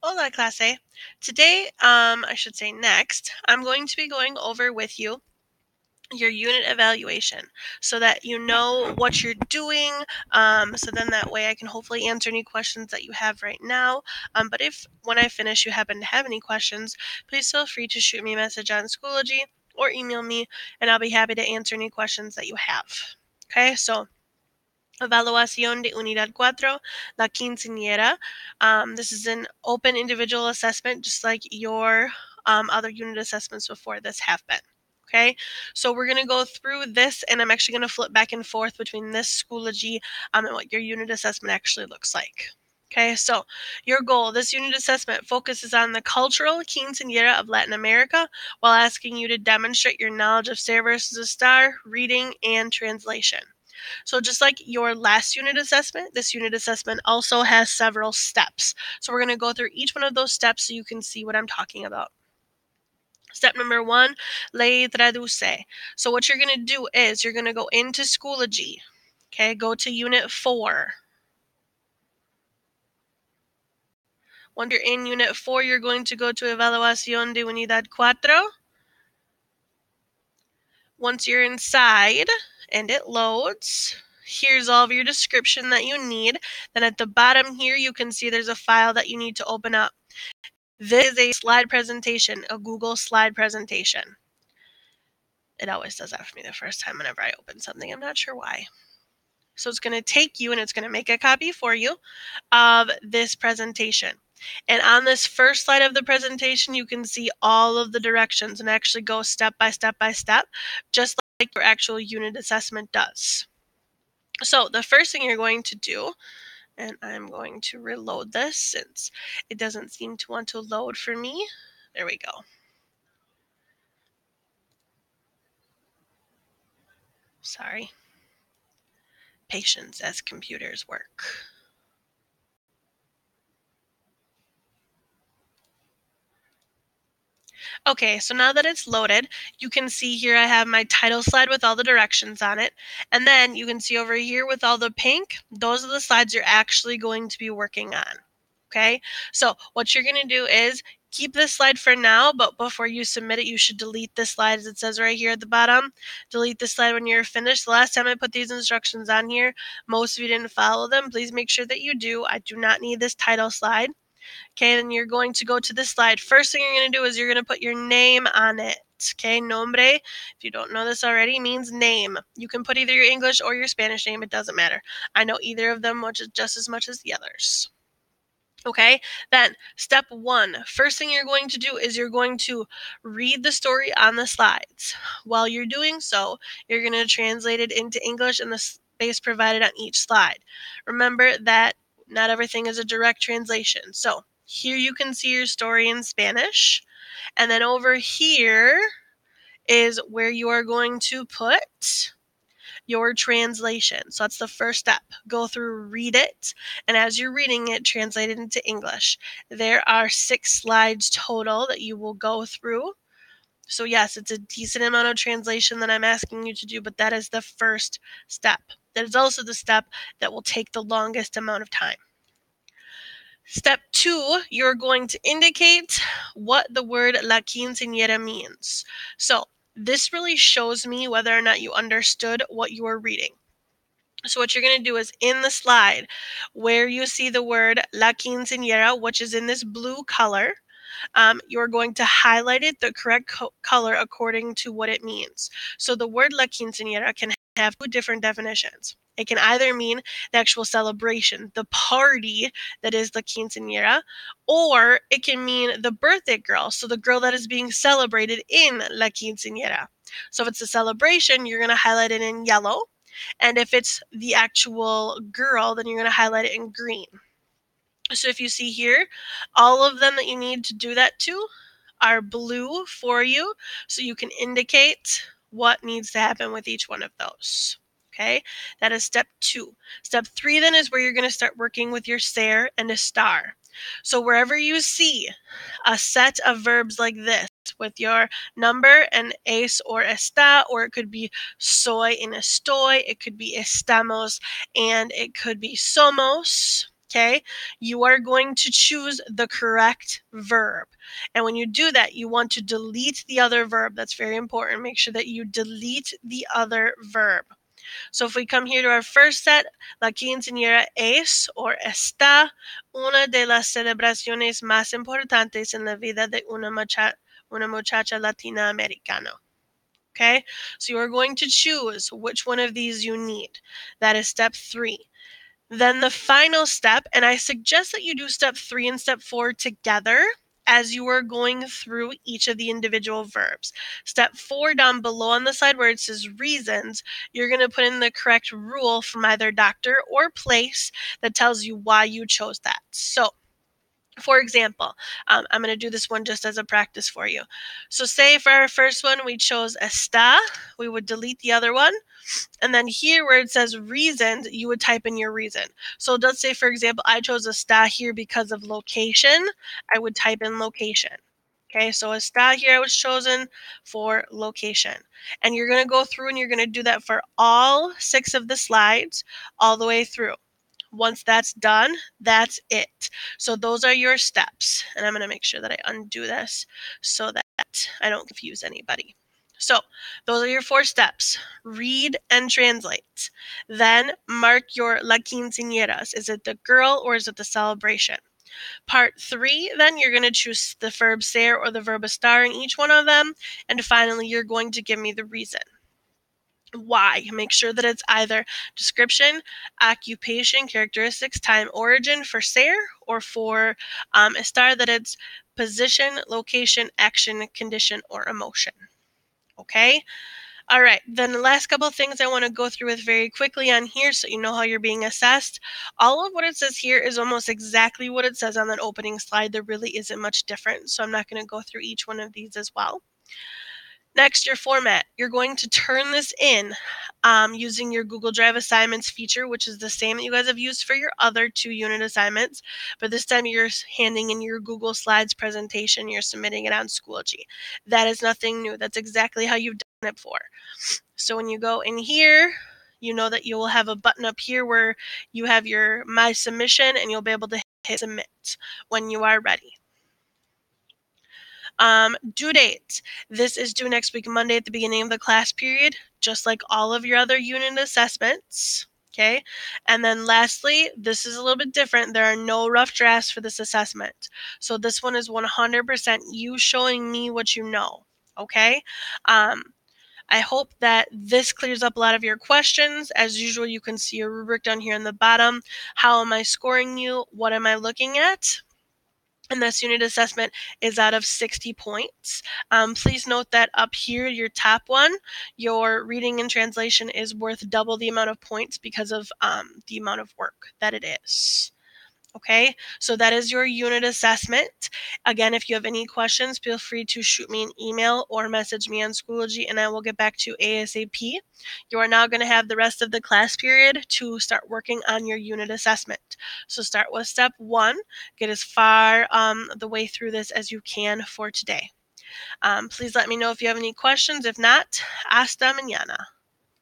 Hola, clase. Today, I should say next, I'm going to be going over with you your unit evaluation so that you know what you're doing. So then that way I can hopefully answer any questions that you have right now. But if when I finish you happen to have any questions, please feel free to shoot me a message on Schoology or email me, and I'll be happy to answer any questions that you have. Okay, so Evaluación de Unidad 4, La Quinceañera. This is an open individual assessment, just like your other unit assessments before this have been. Okay, so we're going to go through this, and I'm actually going to flip back and forth between this Schoology and what your unit assessment actually looks like. Okay, so your goal, this unit assessment focuses on the cultural quinceañera of Latin America while asking you to demonstrate your knowledge of Ser versus a Star, reading, and translation. So just like your last unit assessment, this unit assessment also has several steps. So we're going to go through each one of those steps so you can see what I'm talking about. Step number 1, ley traduce. So what you're going to do is you're going to go into Schoology. Okay, go to Unit 4. Once you're in Unit 4, you're going to go to Evaluación de Unidad 4. Once you're inside and it loads, here's all of your description that you need. Then at the bottom here, you can see there's a file that you need to open up. This is a slide presentation, a Google slide presentation. It always does that for me the first time whenever I open something. I'm not sure why. So it's going to take you and it's going to make a copy for you of this presentation. And on this first slide of the presentation, you can see all of the directions and actually go step by step by step, just like your actual unit assessment does. So the first thing you're going to do, and I'm going to reload this since it doesn't seem to want to load for me. There we go. Sorry. Patience as computers work. Okay, so now that it's loaded, you can see here I have my title slide with all the directions on it. And then you can see over here with all the pink, those are the slides you're actually going to be working on. Okay, so what you're going to do is keep this slide for now, but before you submit it, you should delete this slide as it says right here at the bottom. Delete this slide when you're finished. The last time I put these instructions on here, most of you didn't follow them. Please make sure that you do. I do not need this title slide. Okay, then you're going to go to this slide. First thing you're going to do is you're going to put your name on it. Okay, nombre, if you don't know this already, means name. You can put either your English or your Spanish name. It doesn't matter. I know either of them just as much as the others. Okay, then step 1. First thing you're going to do is you're going to read the story on the slides. While you're doing so, you're going to translate it into English in the space provided on each slide. Remember that not everything is a direct translation. So here you can see your story in Spanish. And then over here is where you are going to put your translation. So that's the first step. Go through, read it, and as you're reading it, translate it into English. There are 6 slides total that you will go through. So yes, it's a decent amount of translation that I'm asking you to do, but that is the first step. That is also the step that will take the longest amount of time. Step 2, you're going to indicate what the word la quinceañera means. So this really shows me whether or not you understood what you were reading. So what you're going to do is in the slide where you see the word la quinceañera, which is in this blue color, you're going to highlight it the correct color according to what it means. So the word la quinceañera can have 2 different definitions. It can either mean the actual celebration, the party that is la quinceañera, or it can mean the birthday girl, so the girl that is being celebrated in la quinceañera. So if it's a celebration, you're going to highlight it in yellow. And if it's the actual girl, then you're going to highlight it in green. So if you see here, all of them that you need to do that to are blue for you, so you can indicate what needs to happen with each one of those. Okay, that is step 2. Step 3 then is where you're going to start working with your ser and a star. So wherever you see a set of verbs like this with your number and es or está, or it could be soy and estoy, it could be estamos, and it could be somos. Okay, you are going to choose the correct verb. And when you do that, you want to delete the other verb. That's very important. Make sure that you delete the other verb. So if we come here to our first set, la quinceañera es or está una de las celebraciones más importantes en la vida de una muchacha latina americana. Okay, so you are going to choose which one of these you need. That is step 3. Then the final step, and I suggest that you do step 3 and step 4 together as you are going through each of the individual verbs. Step 4 down below on the side where it says reasons, you're going to put in the correct rule from either doctor or place that tells you why you chose that. So, for example, I'm going to do this one just as a practice for you. So say for our first one, we chose está, we would delete the other one. And then here where it says reasons, you would type in your reason. So let's say, for example, I chose está here because of location. I would type in location. Okay, so está here I was chosen for location. And you're going to go through and you're going to do that for all 6 of the slides all the way through. Once that's done, that's it. So those are your steps. And I'm going to make sure that I undo this so that I don't confuse anybody. So those are your 4 steps. Read and translate. Then mark your la quinceañeras. Is it the girl or is it the celebration? Part 3, then you're going to choose the verb ser or the verb estar in each one of them. And finally, you're going to give me the reason. Why? Make sure that it's either description, occupation, characteristics, time, origin for ser, or for estar that it's position, location, action, condition, or emotion. Okay? All right, then the last couple of things I want to go through with very quickly on here so you know how you're being assessed. All of what it says here is almost exactly what it says on that opening slide. There really isn't much different, so I'm not going to go through each one of these as well. Next, your format. You're going to turn this in using your Google Drive assignments feature, which is the same that you guys have used for your other 2 unit assignments. But this time you're handing in your Google Slides presentation. You're submitting it on Schoology. That is nothing new. That's exactly how you've done it before. So when you go in here, you know that you will have a button up here where you have your My Submission, and you'll be able to hit Submit when you are ready. Due date. This is due next week, Monday at the beginning of the class period, just like all of your other unit assessments. Okay. And then lastly, this is a little bit different. There are no rough drafts for this assessment. So this one is 100% you showing me what you know. Okay. I hope that this clears up a lot of your questions. As usual, you can see a rubric down here in the bottom. How am I scoring you? What am I looking at? And this unit assessment is out of 60 points. Please note that up here, your top one, your reading and translation is worth double the amount of points because of the amount of work that it is. Okay, so that is your unit assessment. Again, if you have any questions, feel free to shoot me an email or message me on Schoology and I will get back to you ASAP. You are now going to have the rest of the class period to start working on your unit assessment. So start with step 1, get as far the way through this as you can for today. Please let me know if you have any questions. If not, hasta mañana.